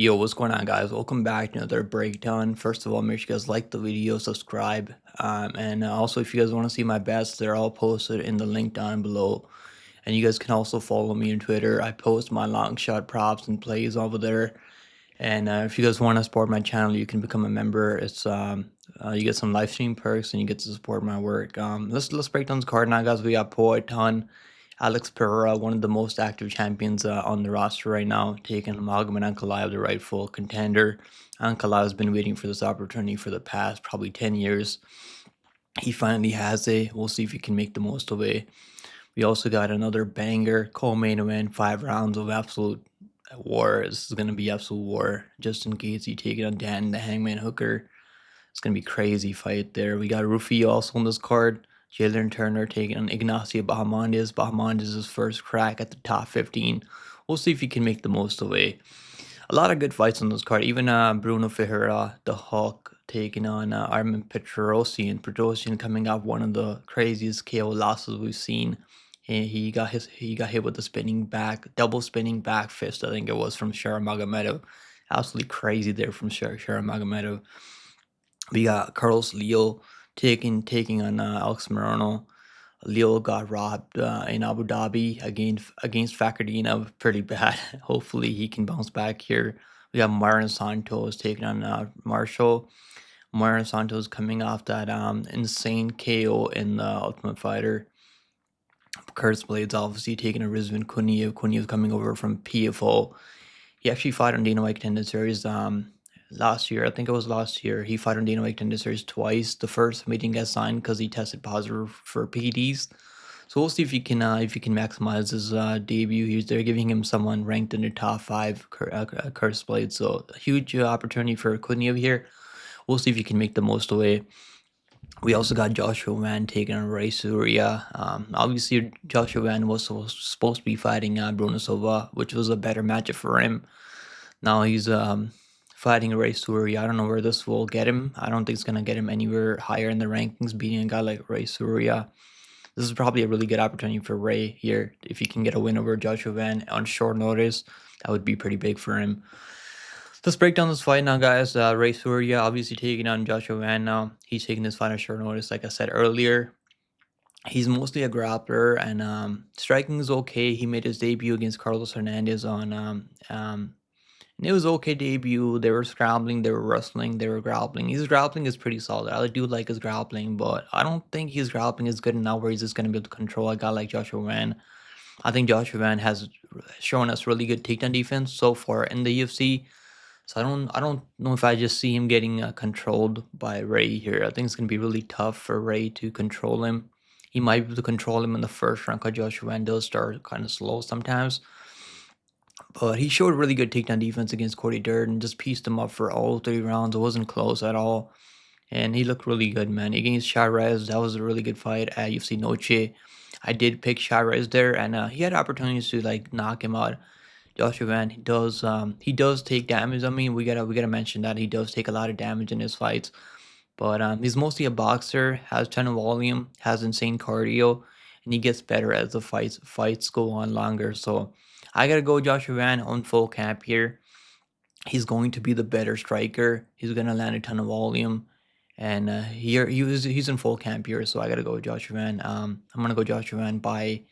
Yo, what's going on, guys? Welcome back to another breakdown. First of all, make sure you guys like the video, subscribe, and also if you guys want to see my bets, they're all posted in the link down below. And you guys can also follow me on Twitter. I post my long shot props and plays over there. And if you guys want to support my channel, you can become a member. It's you get some live stream perks and you get to support my work. Let's break down this card now, guys. We got Poitin, Alex Pereira, one of the most active champions on the roster right now, taking Ankalaev, the rightful contender. Ankalaev has been waiting for this opportunity for the past probably 10 years. He finally has it. We'll see if he can make the most of it. We also got another banger, co-main event, 5 rounds of absolute war. This is going to be absolute war. Just in case you take it on Dan, the Hangman Hooker. It's going to be crazy fight there. We got Ruffy also on this card. Jalen Turner taking on Ignacio Bahamondes. Bahamondes is his first crack at the top 15. We'll see if he can make the most of it. A lot of good fights on this card. Even Bruno Ferreira, the Hawk, taking on Armin Petrosyan. Petrosyan coming off one of the craziest KO losses we've seen. He got hit with the double spinning back fist. I think it was from Sharamagomedov. Absolutely crazy there from Sharamagomedov. We got Carlos Leal taking on Alex Morono. Leal got robbed in Abu Dhabi against Fakardinov pretty bad. Hopefully he can bounce back here. We got Morono Santos taking on Marshall. Morono Santos coming off that insane KO in the Ultimate Fighter. Blaydes obviously taking a Rizvan Kuniev. Kuniev coming over from PFO. He actually fought on Dana White Contender Series last year. I think it was last year. He fought on Dana White Contender Series twice. The first he didn't get signed because he tested positive for PEDs. So we'll see if he can maximize his debut. They're giving him someone ranked in the top 5, Curse Blade. So a huge opportunity for Kuniev here. We'll see if he can make the most of it. We also got Joshua Van taking on Tsuruya. Obviously, Joshua Van was supposed to be fighting Bruno Silva, which was a better matchup for him. Now he's fighting Tsuruya. I don't know where this will get him. I don't think it's going to get him anywhere higher in the rankings, beating a guy like Tsuruya. This is probably a really good opportunity for Ray here. If he can get a win over Joshua Van on short notice, that would be pretty big for him. Let's break down this fight now, guys. Tsuruya obviously taking on Joshua Van now. He's taking this fight on short notice, like I said earlier. He's mostly a grappler, and striking is okay. He made his debut against Carlos Hernandez on and it was okay debut. They were scrambling, they were wrestling, they were grappling. His grappling is pretty solid. I do like his grappling, but I don't think his grappling is good enough where he's just gonna be able to control a guy like Joshua Van. I think Joshua Van has shown us really good takedown defense so far in the UFC. So I don't know if I just see him getting controlled by Ray here. I think it's gonna be really tough for Ray to control him. He might be able to control him in the first round because Joshua Van does start kind of slow sometimes. But he showed really good takedown defense against Cody Durden and just pieced him up for all 3 rounds. It wasn't close at all. And he looked really good, man. Against Chavez, that was a really good fight at UFC Noche. I did pick Chavez there, and he had opportunities to like knock him out. Joshua Van, he does take damage. I mean, we gotta mention that he does take a lot of damage in his fights. But he's mostly a boxer, has ton of volume, has insane cardio, and he gets better as the fights go on longer. So I gotta go Joshua Van on full camp here. He's going to be the better striker. He's gonna land a ton of volume. And he's in full camp here, so I gotta go Joshua Van. I'm gonna go Joshua Van by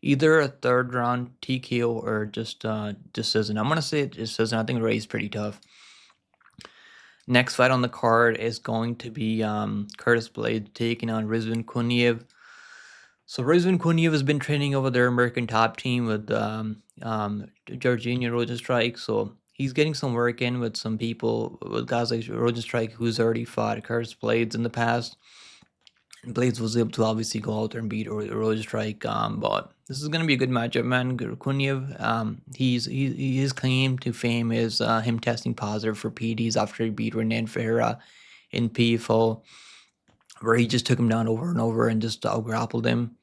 either a 3rd round TKO or just decision. I'm gonna say decision. I think Ray's pretty tough. Next fight on the card is going to be Curtis Blaydes taking on Rizvan Kuniev. So Rizvan Kuniev has been training over their American top team with Georgina Rosenstrike. So he's getting some work in with some people, with guys like Rosenstrike, who's already fought Curtis Blaydes in the past. Blaydes was able to obviously go out there and beat Rosenstrike, but this is gonna be a good matchup, man. Kuniev, his claim to fame is him testing positive for PEDs after he beat Renan Ferreira in PFO, where he just took him down over and over and just out-grappled him.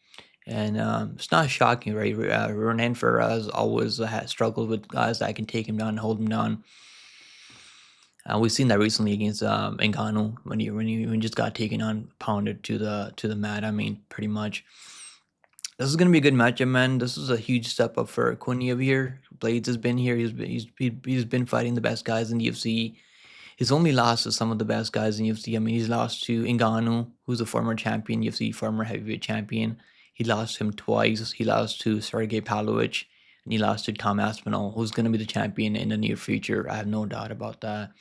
And it's not shocking, right? Renan Ferreira has always struggled with guys that can take him down and hold him down. We've seen that recently against Ngannou when he just got taken on, pounded to the mat. I mean, pretty much. This is gonna be a good matchup, man. This is a huge step up for Kuniev here. Blaydes has been here. He's been fighting the best guys in the UFC. He's only lost to some of the best guys in UFC. I mean, he's lost to Ngannou, who's a former champion, UFC former heavyweight champion. He lost to him twice. He lost to Sergey Pavlovich, and he lost to Tom Aspinall, who's going to be the champion in the near future. I have no doubt about that.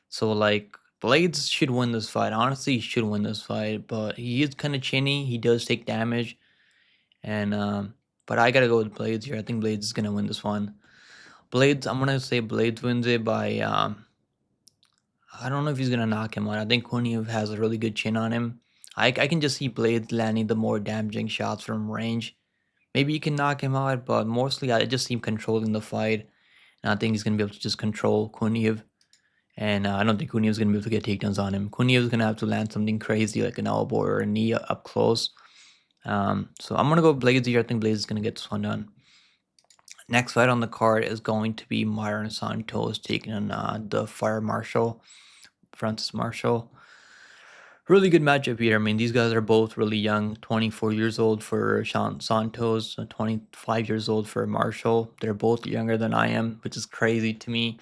So, like, Blaydes should win this fight. Honestly, he should win this fight, but he is kind of chinny. He does take damage, and but I gotta go with Blaydes here. I think Blaydes is gonna win this one. Blaydes, I'm gonna say Blaydes wins it by I don't know if he's gonna knock him out. I think Kuniev has a really good chin on him. I can just see Blaydes landing the more damaging shots from range. Maybe he can knock him out, but mostly I just see him controlling the fight. And I think he's gonna be able to just control Kuniev. And I don't think Kuniev's gonna be able to get takedowns on him. Kuniev's gonna have to land something crazy like an elbow or a knee up close. So I'm gonna go Blaydes here. I think Blaydes is gonna get this one done. Next fight on the card is going to be Myron Santos taking on the Fire Marshal, Francis Marshall. Really good matchup here. I mean, these guys are both really young. 24 years old for Santos, 25 years old for Marshall. They're both younger than I am, which is crazy to me.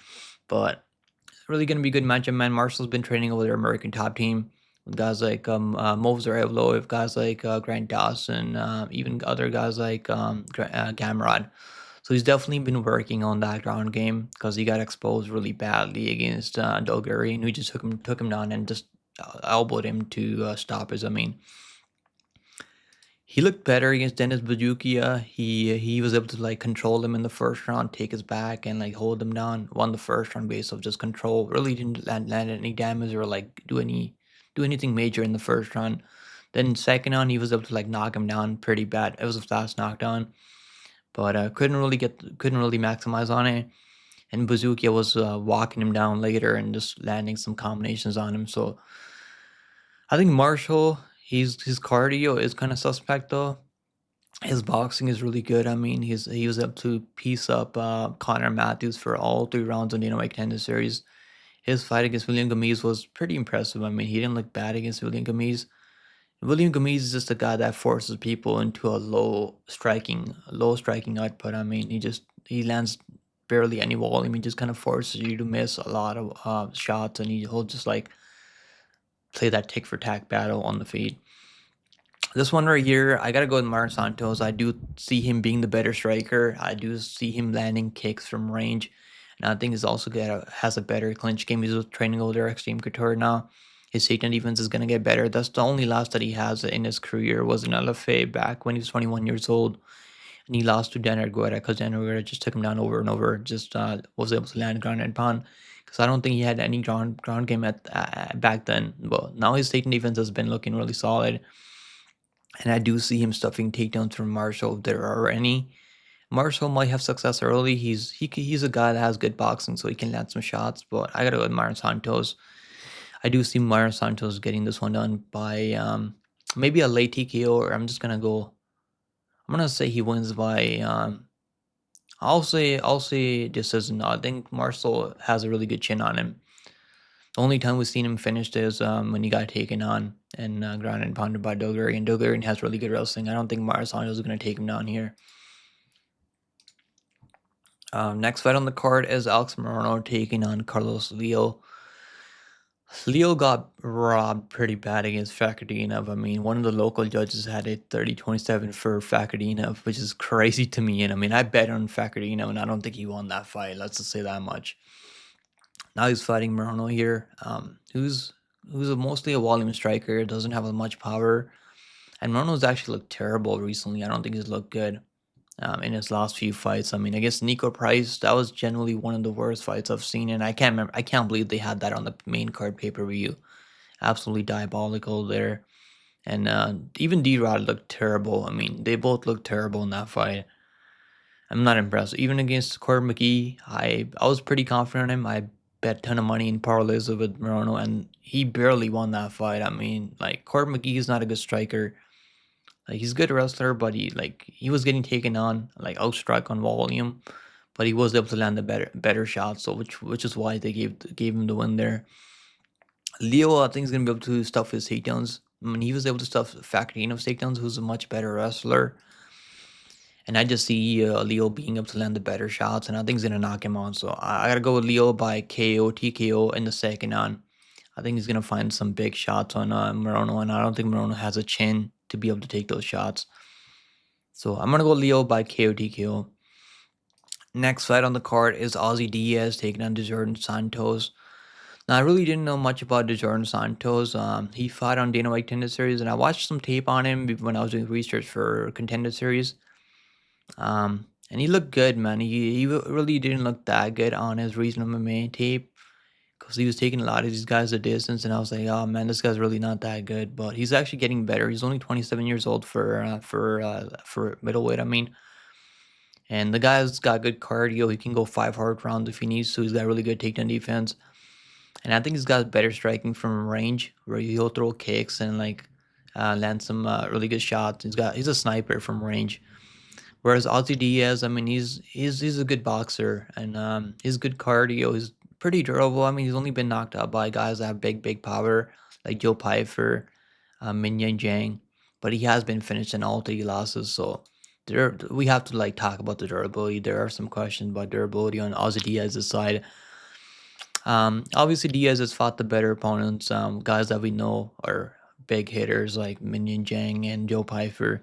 But it's really going to be a good matchup, man. Marshall's been training over their American top team with guys like Moser Evloev, guys like Grant Dawson, even other guys like Gamrod. So he's definitely been working on that ground game because he got exposed really badly against Dogurian, who just took him down and just elbowed him to stop his. I mean, he looked better against Dennis Bajukia. He was able to like control him in the first round, take his back, and like hold him down. Won the first round based of just control. Really didn't land any damage or like do anything major in the first round. Then second round, he was able to like knock him down pretty bad. It was a fast knockdown, but couldn't really maximize on it. And Bazukia was walking him down later and just landing some combinations on him. So I think Marshall, his cardio is kind of suspect though. His boxing is really good. I mean, he was able to piece up Connor Matthews for all 3 rounds in the White Contender Series. His fight against William Gomis was pretty impressive. I mean, he didn't look bad against William Gomis. William Gomis is just a guy that forces people into a low striking output. I mean, he lands barely any volume. He just kind of forces you to miss a lot of shots, and he'll just like play that tick for tack battle on the feet. This one right here, I gotta go with Martin Santos. I do see him being the better striker. I do see him landing kicks from range, and I think he's also has a better clinch game. He's training over there Extreme Couture now. His takedown defense is gonna get better. That's the only loss that he has in his career was in LFA back when he was 21 years old. And he lost to Dan Argueta because Dan Argueta just took him down over and over, just was able to land ground and pound. Because I don't think he had any ground game at back then. But now his takedown defense has been looking really solid. And I do see him stuffing takedowns from Marshall if there are any. Marshall might have success early. He's a guy that has good boxing, so he can land some shots. But I gotta go with Myron Santos. I do see Myron Santos getting this one done by maybe a late TKO, or I'm gonna say he wins by I'll say decision. I think Marshall has a really good chin on him. The only time we've seen him finished is when he got taken on and ground and pounded by Dogurian. Dogurian has really good wrestling. I don't think Myron Santos is gonna take him down here. Next fight on the card is Alex Morono taking on Carlos Leal. Leal got robbed pretty bad against Fakardinov. I mean, one of the local judges had it 30-27 for Fakardinov, which is crazy to me. And I mean, I bet on Fakardinov, and I don't think he won that fight. Let's just say that much. Now he's fighting Morono here, who's mostly a volume striker, doesn't have as much power. And Morono's actually looked terrible recently. I don't think he's looked good in his last few fights. I mean, I guess Nico Price, that was generally one of the worst fights I've seen, and I can't believe they had that on the main card pay-per-view. Absolutely diabolical there. And even D-Rod looked terrible. I mean, they both looked terrible in that fight. I'm not impressed. Even against Corbin McGee, I was pretty confident in him. I bet a ton of money in parlays with Morono, and he barely won that fight. I mean, like, Corbin McGee is not a good striker. Like, he's a good wrestler, but he was getting taken on, like, outstruck on volume, but he was able to land the better shots, so which is why they gave him the win there. Leo, I think, is gonna be able to stuff his takedowns. I mean, he was able to stuff Fakhridinov's takedowns, who's a much better wrestler. And I just see Leo being able to land the better shots, and I think he's gonna knock him out. So I gotta go with Leo by KO, TKO in the second on. I think he's gonna find some big shots on Morono, and I don't think Morono has a chin to be able to take those shots. So I'm gonna go Leo by KO, TKO. Next fight on the card is Ozzy Diaz taking on Jordan Santos. Now, I really didn't know much about Jordan Santos. He fought on Dana White Contender Series, and I watched some tape on him when I was doing research for Contender Series. And he looked good, man. He really didn't look that good on his Reason MMA tape because he was taking a lot of these guys a distance, and I was like, oh man, this guy's really not that good. But he's actually getting better. He's only 27 years old for middleweight. I mean, and the guy's got good cardio. He can go 5 hard rounds if he needs to. He's got really good takedown defense. And I think he's got better striking from range, where he'll throw kicks and like land some really good shots. He's a sniper from range. Whereas Ozzy Diaz, I mean, he's a good boxer, and he's good cardio. He's pretty durable. I mean, he's only been knocked out by guys that have big power like Joe Pyfer, Min Yang Jang, but he has been finished in all 3 losses. So we have to like talk about the durability. There are some questions about durability on Ozzy Diaz's side. Obviously Diaz has fought the better opponents, guys that we know are big hitters like Minion Jang and Joe Pyfer.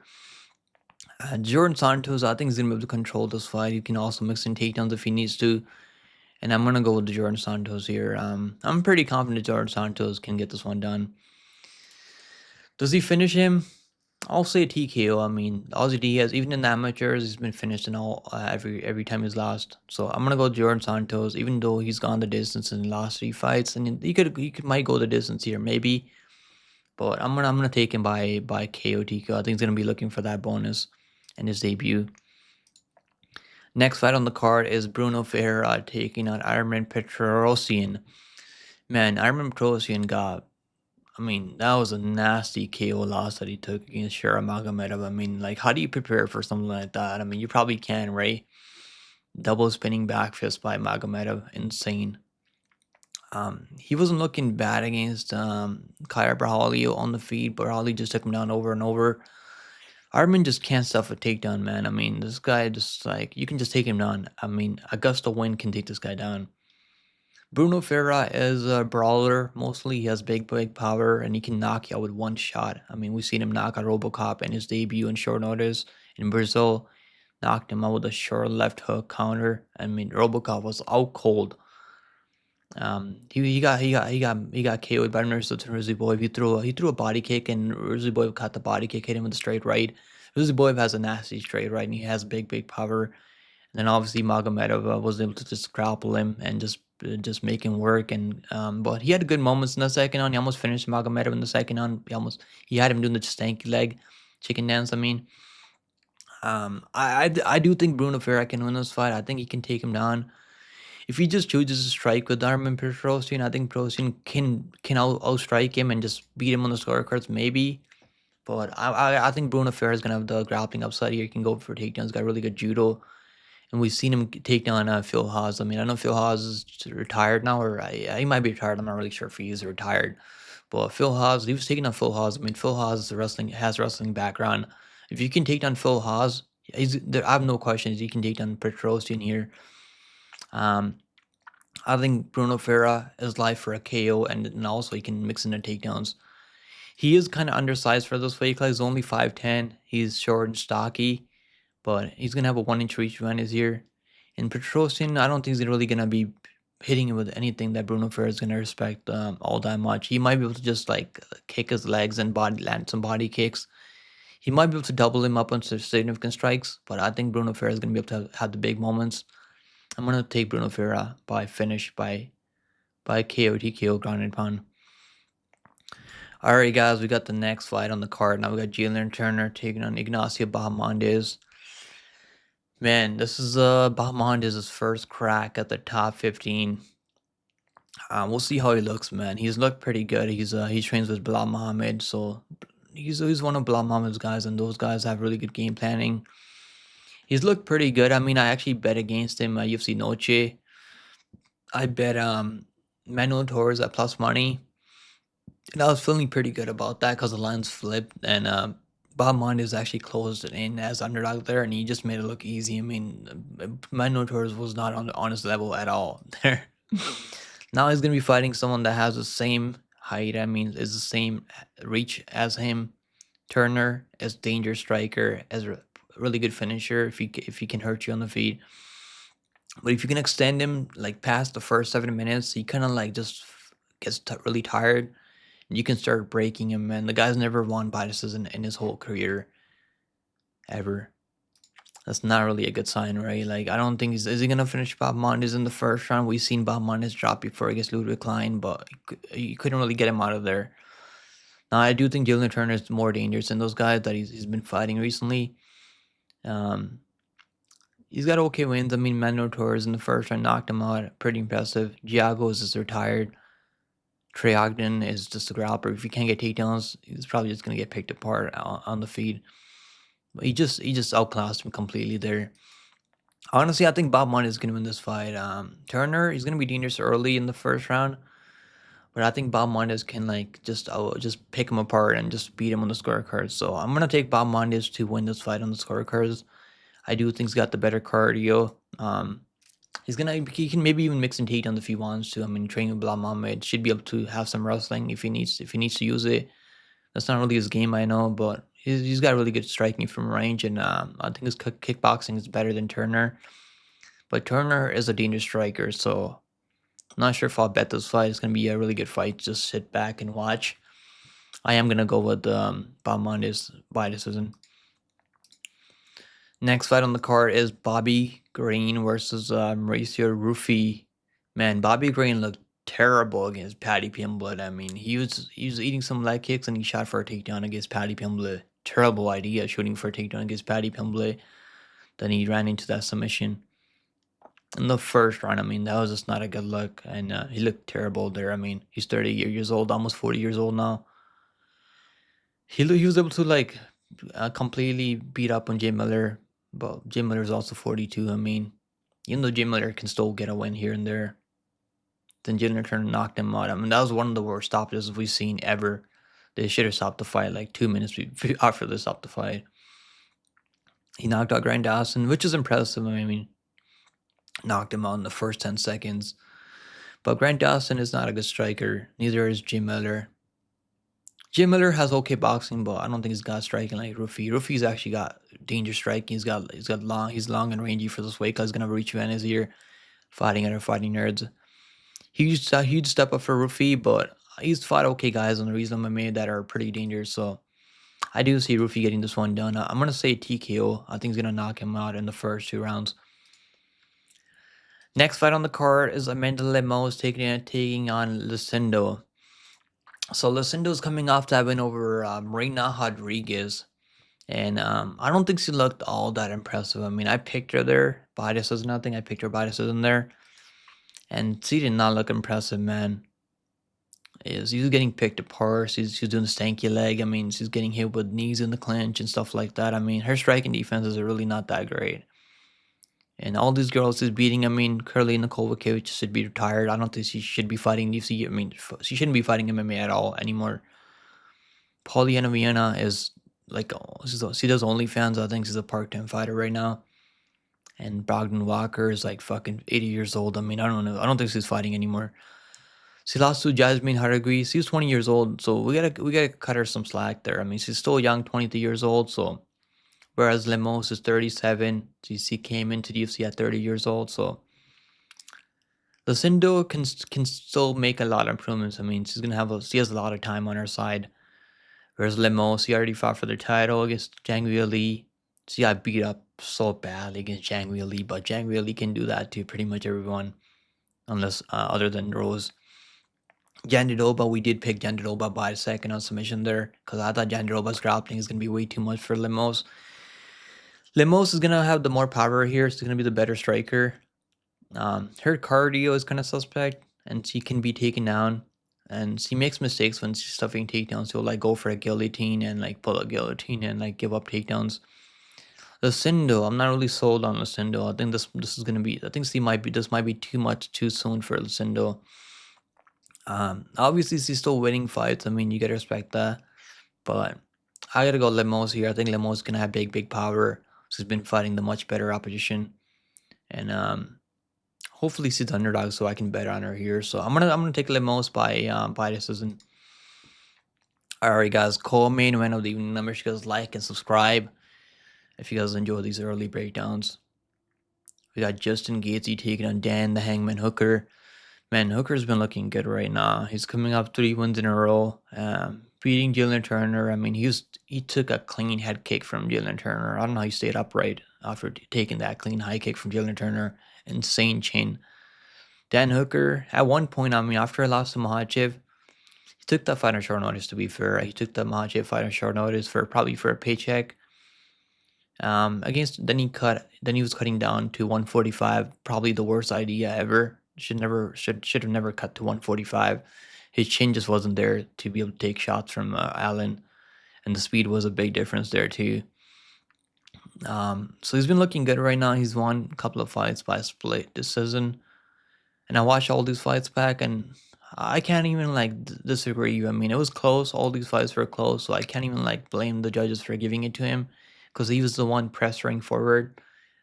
Jordan Santos, I think he's gonna be able to control this fight. He can also mix in takedowns if he needs to. And I'm gonna go with the Jordan Santos here. I'm pretty confident Jordan Santos can get this one done. Does he finish him? I'll say TKO. I mean, Ozzy Diaz, even in the amateurs, he's been finished in all every time he's lost. So I'm gonna go Jordan Santos, even though he's gone the distance in the last 3 fights, and he might go the distance here, maybe. But I'm gonna take him by KO TKO. I think he's gonna be looking for that bonus in his debut. Next fight on the card is Bruno Ferreira taking on Ironman Petrosyan. Man, Ironman Petrosyan got, I mean, that was a nasty KO loss that he took against Shara Magomedov. I mean, like, how do you prepare for something like that? I mean, you probably can, right? Double spinning back fist by Magomedov, insane. He wasn't looking bad against Kaya Brahalio on the feet, but Brahalio just took him down over and over. Armin just can't stuff a takedown, man. I mean, this guy just like, you can just take him down. I mean, Augusta Win can take this guy down. Bruno Ferreira is a brawler mostly. He has big power, and he can knock you out with one shot. I mean, we've seen him knock out Robocop in his debut in short notice in Brazil. Knocked him out with a short left hook counter. I mean, Robocop was out cold. He got KO'd by Nurse Rizzy Boy. He threw a body kick, and Rizzy Boy caught the body kick, hit him with a straight right. Rizzy Boy has a nasty straight right, and he has big power. And then obviously Magomedov was able to just grapple him and just make him work. And but he had good moments in the second on. He almost finished Magomedov in the second on. He had him doing the stanky leg chicken dance. I mean, I do think Bruno Ferreira can win this fight. I think he can take him down. If he just chooses to strike with Armin Petrosyan, I think Petrosyan can outstrike him and just beat him on the scorecards, maybe. But I think Bruno Ferreira is gonna have the grappling upside here. He can go for takedowns. He's got really good judo, and we've seen him take down Phil Haas. I mean, I know Phil Haas is retired now, or he might be retired. I'm not really sure if he is retired. But Phil Haas, he was taking on Phil Haas. I mean, Phil Haas is has wrestling background. If you can take down Phil Haas, I have no questions. You can take down Petrosyan here. I think Bruno Ferreira is live for a KO, and also he can mix in the takedowns. He is kind of undersized for this weight class. He's only 5'10". He's short and stocky, but he's going to have a 1-inch reach behind his ear. And Petrosyan, I don't think he's really going to be hitting him with anything that Bruno Ferreira is going to respect all that much. He might be able to just like kick his legs and land some body kicks. He might be able to double him up on significant strikes, but I think Bruno Ferreira is going to be able to have the big moments. I'm going to take Bruno Ferreira by finish by KO, TKO, ground and pound. Alright, guys, we got the next fight on the card. Now we got Jalen Turner taking on Ignacio Bahamondes. Man, this is Bahamondes' first crack at the top 15. We'll see how he looks, man. He's looked pretty good. He trains with Bilal Muhammad, so he's one of Bilal Muhammad's guys, and those guys have really good game planning. He's looked pretty good. I mean, I actually bet against him at UFC Noche. I bet Manuel Torres at plus money, and I was feeling pretty good about that because the lines flipped, and Bahamondes actually closed it in as underdog there, and he just made it look easy. I mean, Minotaurs was not on his level at all there. Now he's gonna be fighting someone that has the same height. I mean, is the same reach as him. Turner as danger striker, as a really good finisher if he can hurt you on the feet. But if you can extend him like past the first 7 minutes, he kind of like just gets really tired. And you can start breaking him, man. The guy's never won by decision in his whole career, ever. That's not really a good sign, right? Like, I don't think is he gonna finish Bahamondes in the first round? We've seen Bahamondes drop before against Ludwig Klein, but you couldn't really get him out of there. Now, I do think Dylan Turner is more dangerous than those guys that he's been fighting recently. He's got okay wins. I mean, Minotaurs in the first round knocked him out. Pretty impressive. Giagos is retired. Trey Ogden is just a grappler. If you can't get takedowns, he's probably just gonna get picked apart on the feed. But he just outclassed him completely there. Honestly, I think Bahamondes is gonna win this fight. Turner, he's gonna be dangerous early in the first round, but I think Bahamondes can like just pick him apart and just beat him on the scorecards. So I'm gonna take Bahamondes to win this fight on the scorecards. I do think he's got the better cardio. He can maybe even mix in takedowns if he wants to. I mean, training with Blaydes should be able to have some wrestling if he needs to use it. That's not really his game, I know, but he's got really good striking from range, and I think his kickboxing is better than Turner. But Turner is a dangerous striker, so I'm not sure if I'll bet this fight. It's gonna be a really good fight. Just sit back and watch. I am gonna go with Bahamondes by decision. Next fight on the card is Bobby Green versus Mauricio Ruffy. Man, Bobby Green looked terrible against Paddy Pimblett. I mean, he was eating some leg kicks and he shot for a takedown against Paddy Pimblett. Terrible idea shooting for a takedown against Paddy Pimblett. Then he ran into that submission in the first round. I mean, that was just not a good look, and he looked terrible there. I mean, he's 30 years old, almost 40 years old now. He was able to like completely beat up on Jay Miller, but Jay Miller is also 42. I mean, even though Jay Miller can still get a win here and there, then Jalen Turner knocked him out. I mean, that was one of the worst stoppages we've seen ever. They should have stopped the fight like 2 minutes after they stopped the fight. He knocked out Grant Dawson, which is impressive. I mean, knocked him out in the first 10 seconds. But Grant Dawson is not a good striker. Neither is Jim Miller. Jim Miller has okay boxing, but I don't think he's got striking like Ruffy. Ruffy's actually got dangerous striking. He's long and rangy for this weight class. He's gonna reach you in his ear, fighting other fighting nerds. Huge step up for Ruffy, but he's fought okay guys on the Reason MMA that are pretty dangerous. So I do see Ruffy getting this one done. I'm gonna say TKO. I think he's gonna knock him out in the first 2 rounds. Next fight on the card is Amanda Lemos taking on Lucindo. So Lucindo is coming off that win over Marina Rodriguez. And I don't think she looked all that impressive. I mean, I picked her there. Blaydes says nothing. I picked her Blaydes in there. And she did not look impressive, man. She's getting picked apart. She's doing the stanky leg. I mean, she's getting hit with knees in the clinch and stuff like that. I mean, her striking defenses are really not that great. And all these girls she's beating, I mean, Karolina Kowalkiewicz should be retired. I don't think she should be fighting UFC. I mean, she shouldn't be fighting MMA at all anymore. Polyana Viena is like, she does OnlyFans. I think she's a part-time fighter right now. And Brogdon Walker is like fucking 80 years old. I mean, I don't know. I don't think she's fighting anymore. She lost to Jasmine Haragui. She was 20 years old, so we gotta cut her some slack there. I mean, she's still young, 23 years old, so whereas Lemos is 37. She came into the UFC at 30 years old, so Lucindo can still make a lot of improvements. I mean, she has a lot of time on her side. Whereas Lemos, she already fought for the title against Zhang Weili. She got beat up so badly against Zhang Weili, but Zhang Weili can do that to pretty much everyone, unless other than Rose. Jandiroba, we did pick Jandiroba by a second on submission there, because I thought Jandiroba's grappling is going to be way too much for Lemos. Lemos is going to have the more power here. She's going to be the better striker. Her cardio is kind of suspect, and she can be taken down. And she makes mistakes when she's stuffing takedowns. She'll like go for a guillotine and like pull a guillotine and like give up takedowns. Lucindo, I'm not really sold on Lucindo. I think this is going to be, I think this might be too much too soon for Lucindo. Obviously she's still winning fights. I mean, you gotta respect that, but I gotta go Lemos here. I think Lemos is gonna have big power. He's been fighting the much better opposition, and hopefully she's the underdog, so I can bet on her here. So I'm gonna take Lemos by decision. Alright, guys, co-main event of the evening. Remember, you guys like and subscribe if you guys enjoy these early breakdowns. We got Justin Gaethje taking on Dan the Hangman Hooker. Man, Hooker's been looking good right now. He's coming up 3 wins in a row, beating Jalen Turner. I mean, he took a clean head kick from Jalen Turner. I don't know how he stayed upright after taking that clean high kick from Jalen Turner. Insane chin. Dan Hooker, at one point, I mean, after I lost to Makhachev, he took that fight on short notice, to be fair. He took the Makhachev fight on short notice probably for a paycheck. Then he was cutting down to 145, probably the worst idea ever. Should have never cut to 145. His chin just wasn't there to be able to take shots from Allen, and the speed was a big difference there too. So he's been looking good right now. He's won a couple of fights by split decision, and I watched all these fights back, and I can't even like disagree. I mean, it was close. All these fights were close, so I can't even like blame the judges for giving it to him, because he was the one pressuring forward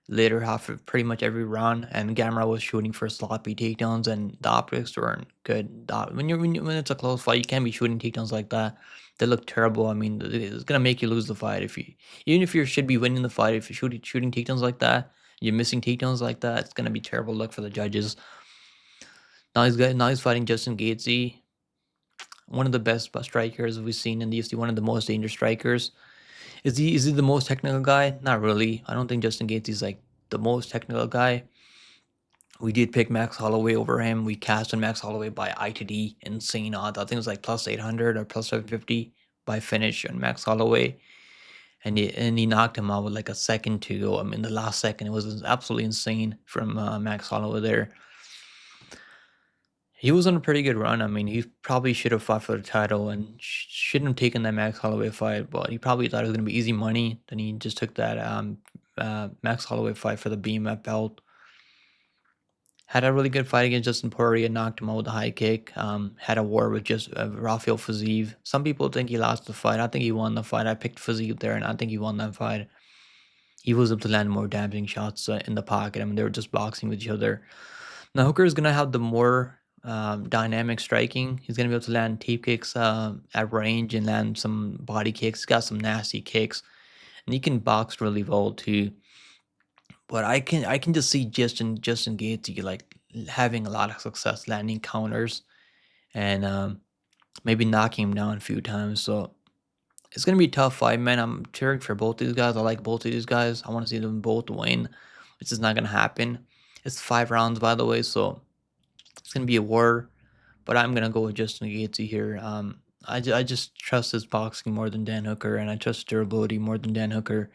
later half of pretty much every round, and Gamera was shooting for sloppy takedowns, and the optics weren't good. When it's a close fight, you can't be shooting takedowns like that. They look terrible. I mean, it's gonna make you lose the fight even if you should be winning the fight. If you're shooting takedowns like that, you're missing takedowns like that, it's gonna be terrible luck for the judges. Now he's fighting Justin Gaethje, one of the best strikers we've seen in the UFC, one of the most dangerous strikers. Is he the most technical guy? Not really. I don't think Justin Gaethje is like the most technical guy. We did pick Max Holloway over him. We cast on Max Holloway by ITD, insane odds. I think it was like plus 800 or plus 750 by finish on Max Holloway, and he knocked him out with like a second to go. I mean, the last second, it was absolutely insane from Max Holloway there. He was on a pretty good run. I mean, he probably should have fought for the title and shouldn't have taken that Max Holloway fight, but he probably thought it was going to be easy money. Then he just took that Max Holloway fight for the BMF belt. Had a really good fight against Justin Poirier, knocked him out with a high kick. Had a war with just Rafael Fiziev. Some people think he lost the fight. I think he won the fight. I picked Fiziev there, and I think he won that fight. He was able to land more damaging shots in the pocket. I mean, they were just boxing with each other. Now, Hooker is going to have the more dynamic striking. He's going to be able to land teep kicks at range and land some body kicks. He's got some nasty kicks, and he can box really well too. But I can just see Justin Gaethje like having a lot of success landing counters and maybe knocking him down a few times. So it's gonna be a tough fight, man. I'm cheering for both these guys. I like both of these guys. I want to see them both win, which is not gonna happen. It's 5 rounds, by the way, so it's gonna be a war. But I'm gonna go with Justin Gaethje here. I just trust his boxing more than Dan Hooker, and I trust durability more than Dan Hooker.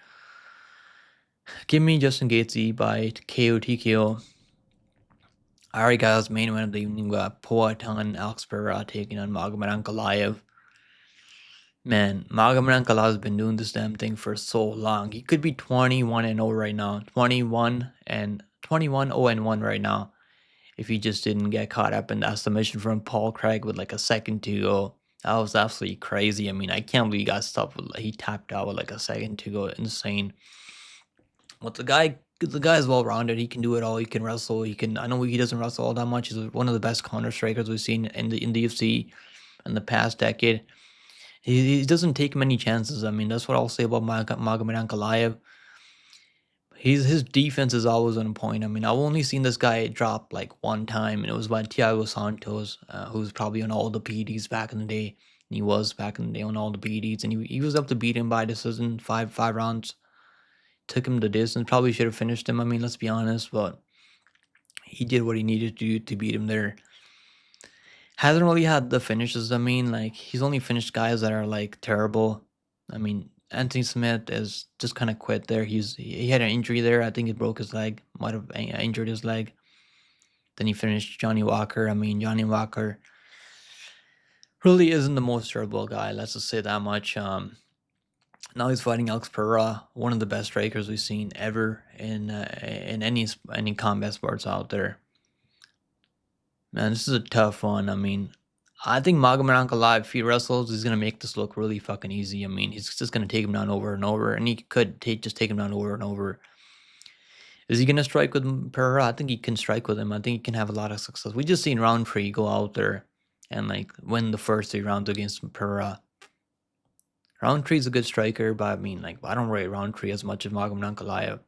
Give me Justin Gaethje by KO TKO. Alright, guys, main event of the evening. We got Poatan Alex Pereira taking on Magomed Ankalaev. Man, Magomed Ankalaev has been doing this damn thing for so long. He could be 21-0 right now. 21-0-1 right now. If he just didn't get caught up in that submission from Paul Craig with like a second to go. That was absolutely crazy. I mean, I can't believe he got stopped with, he tapped out with like a second to go. Insane. But the guy is well rounded. He can do it all. He can wrestle. I know he doesn't wrestle all that much. He's one of the best counter strikers we've seen in the UFC in the past decade. He doesn't take many chances. I mean, that's what I'll say about Magomed Ankalaev. His defense is always on point. I mean, I've only seen this guy drop like one time, and it was by Thiago Santos, who's probably on all the PEDs back in the day. And he was back in the day on all the PEDs, and he was up to beat him by decision, five rounds. Took him the distance. Probably should have finished him. I mean, let's be honest, but he did what he needed to do to beat him there. Hasn't really had the finishes. I mean, like, he's only finished guys that are like terrible. I mean, Anthony Smith is just kind of quit there. He had an injury there. I think he broke his leg. Might have injured his leg. Then he finished Johnny Walker. I mean, Johnny Walker really isn't the most durable guy. Let's just say that much. Now he's fighting Alex Pereira, one of the best strikers we've seen ever in any combat sports out there. Man, this is a tough one. I mean, I think Magomed Ankalaev, if he wrestles, he's gonna make this look really fucking easy. I mean, he's just gonna take him down over and over, and he could just take him down over and over. Is he gonna strike with Pereira? I think he can strike with him. I think he can have a lot of success. We just seen Roundtree go out there and like win the first 3 rounds against Pereira. Roundtree's a good striker, but I mean, like, I don't rate Roundtree as much as Magomed Ankalaev.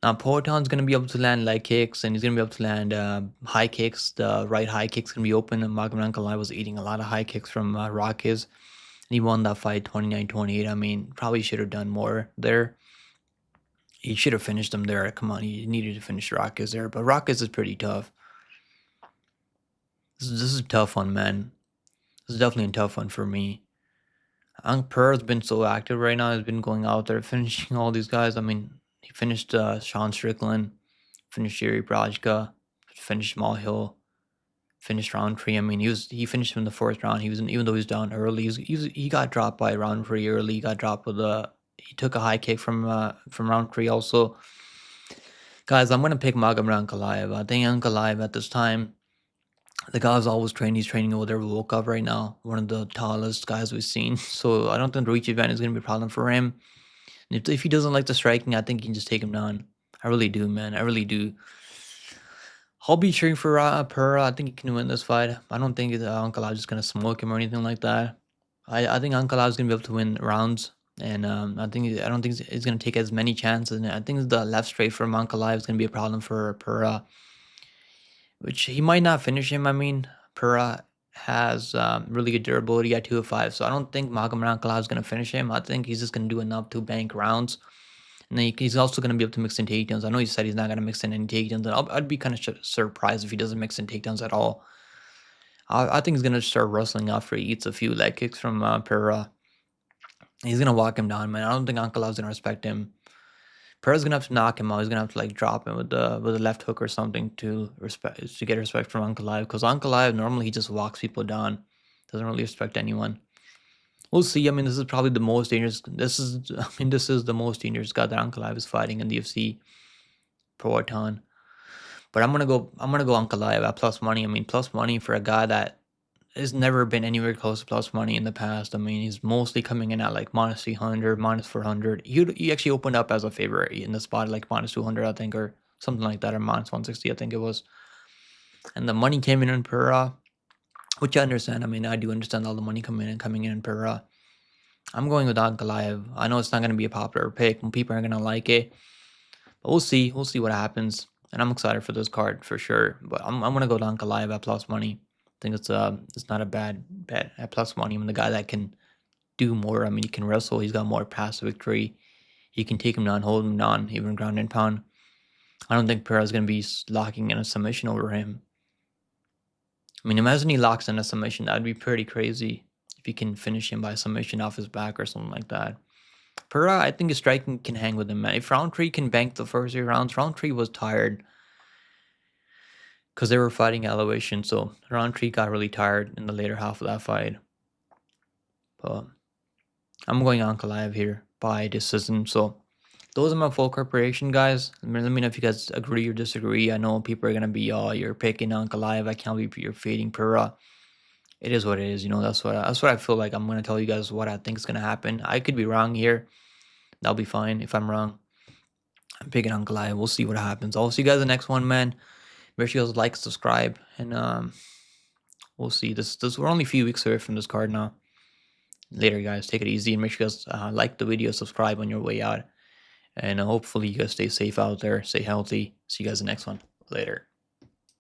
Now, Poaton's going to be able to land leg kicks, and he's going to be able to land high kicks. The right high kick's going to be open, and Magomed Ankalaev was eating a lot of high kicks from Rockies. And he won that fight 29-28. I mean, probably should have done more there. He should have finished him there. Come on, he needed to finish Rockies there. But Rockies is pretty tough. This is a tough one, man. This is definitely a tough one for me. Pereira's been so active right now. He's been going out there, finishing all these guys. I mean, he finished Sean Strickland, finished Yuri Brajka, finished Malhill, finished Roundtree. I mean, he finished him in the 4th round. Even though he was down early, he got dropped by Roundtree early. He got dropped with he took a high kick from Roundtree also. Guys, I'm gonna pick Magomed Ankalaev. I think Ankalaev at this time, the guy's always training. He's training over there with Volkov right now, one of the tallest guys we've seen. So I don't think the reach event is gonna be a problem for him. If he doesn't like the striking, I think he can just take him down. I really do, man. I really do. I'll be cheering for Pereira. I think he can win this fight. I don't think Ankalaev is going to smoke him or anything like that. I think Ankalaev is going to be able to win rounds. And I don't think he's going to take as many chances. And I think the left straight from Ankalaev is going to be a problem for Pereira, which he might not finish him. I mean, Pereira has really good durability at 205, so I don't think Magomed Ankalaev is going to finish him. I think he's just going to do enough to bank rounds. And then he's also going to be able to mix in takedowns. I know he said he's not going to mix in any takedowns, and I'd be kind of surprised if he doesn't mix in takedowns at all. I think he's going to start wrestling after he eats a few leg kicks from Pereira. He's going to walk him down, man. I don't think Ankalaev's going to respect him. Pereira's going to have to knock him out. He's going to have to like drop him with the left hook or something to get respect from Ankalaev. Because Ankalaev, normally he just walks people down. Doesn't really respect anyone. We'll see. I mean, this is probably the most dangerous. This is the most dangerous guy that Ankalaev is fighting in the UFC. Poaton. But I'm gonna go Ankalaev at plus money. I mean, plus money for a guy that has never been anywhere close to plus money in the past. I mean, he's mostly coming in at like minus 300, minus 400. He actually opened up as a favorite in the spot like minus 200, I think, or something like that, or minus 160, I think it was. And the money came in Pereira, which I understand. I mean, I do understand all the money coming in Pereira. I'm going with Ankalaev. I know it's not going to be a popular pick. People aren't going to like it. But we'll see. We'll see what happens. And I'm excited for this card for sure. But I'm going to go to Ankalaev at plus money. I think it's not a bad bet at plus money. I mean, the guy that can do more. I mean, he can wrestle. He's got more passive victory. He can take him down, hold him down, even ground and pound. I don't think Pereira's going to be locking in a submission over him. I mean, imagine he locks in a submission. That'd be pretty crazy if he can finish him by submission off his back or something like that. Pereira, I think his striking can hang with him, man. If Roundtree can bank the first 3 rounds, Roundtree was tired because they were fighting elevation, so Roundtree got really tired in the later half of that fight. But I'm going Ankalaev here by decision. So those are my full preparation, guys. Let me know if you guys agree or disagree. I know people are gonna be, oh, you're picking Ankalaev. I can't believe you're fading Pereira. It is what it is, you know. That's what I feel like. I'm gonna tell you guys what I think is gonna happen. I could be wrong here. That'll be fine if I'm wrong. I'm picking Ankalaev. We'll see what happens. I'll see you guys in the next one, man. Make sure you guys like, subscribe, and we'll see. We're only a few weeks away from this card now. Later, guys. Take it easy and make sure you guys like the video, subscribe on your way out, and hopefully you guys stay safe out there, stay healthy. See you guys in the next one. Later.